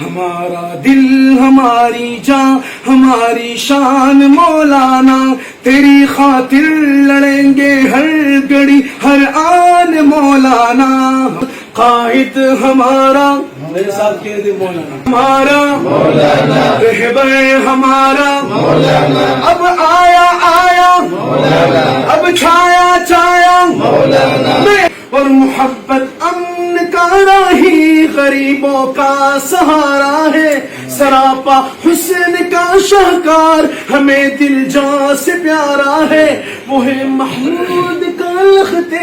ہمارا دل ہماری جان ہماری شان مولانا، تیری خاطر لڑیں گے ہر گھڑی ہر آن مولانا، قائد ہمارا میرے ساتھ کہہ دے مولانا، ہمارا مولانا، رہبر ہمارا مولانا، اب آیا آیا مولانا، اب چھایا چھایا مولانا، اور محبت امن کا راہی غریبوں کا سہارا ہے، سراپا حسن کا شاہکار ہمیں دل جان سے پیارا ہے، وہ ہے محمود کا لخت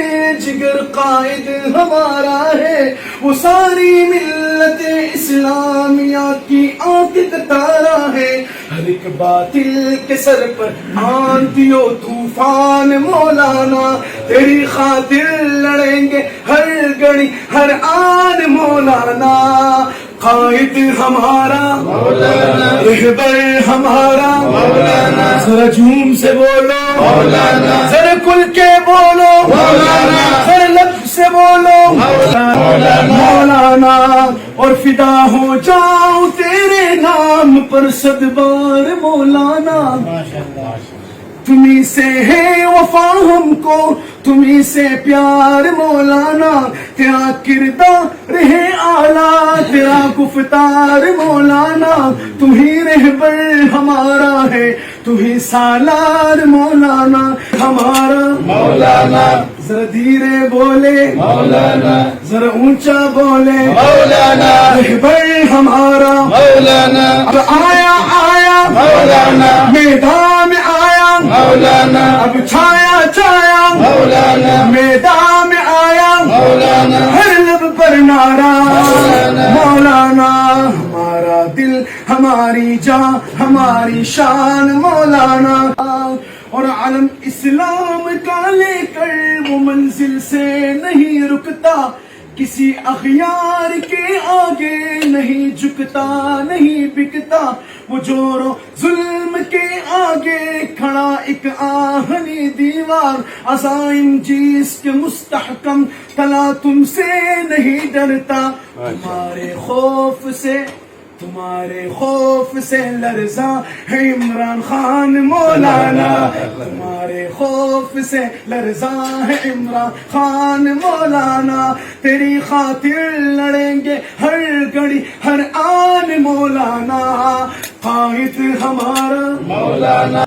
جگر قائد ہمارا ہے، وہ ساری ملت اسلامیہ کی آنکھ کا تارا ہے، ہر ایک باطل کے سر پر آندھیو طوفان مولانا، تیری خاطر لڑیں گے ہر گھڑی ہر آن مولانا، قائد ہمارا مولانا، رہبر ہمارا مولانا، ذرا جھوم سے بولو مولانا، ذرا کھل کے بولو مولانا، ذرا لب سے بولو مولانا، اور فدا ہو جاؤں تیرے نام پر صد بار مولانا، تمہیں سے ہے وفا ہم کو، تمہیں سے پیار مولانا، تیرا کردار ہے اعلیٰ تیرا گفتار مولانا، تمہیں رہبر ہمارا ہے تمہیں سالار مولانا، ہمارا مولانا، ذرا دھیرے بولے مولانا، ذرا اونچا بولے مولانا، رہبر ہمارا مولانا، اب آیا آیا مولانا، میدان میں آیا مولانا، اب چھایا چھایا مولانا، میدان میں آیا مولانا، ہر لب پر نعرہ مولانا، ہمارا دل ہماری جان ہماری شان مولانا، اور علم اسلام کا لے کر وہ منزل سے نہیں رکتا، کسی اغیار کے آگے نہیں جھکتا نہیں بکتا، وہ جور و ظلم کے آگے کھڑا ایک آہنی دیوار، عزائم جیس کے مستحکم تلا تم سے نہیں ڈرتا، تمہارے خوف سے لرزاں ہے عمران خان مولانا، تمہارے خوف سے لرزاں ہے عمران خان مولانا، تیری خاطر لڑیں گے ہر گھڑی ہر آن مولانا، قائد ہمارا مولانا۔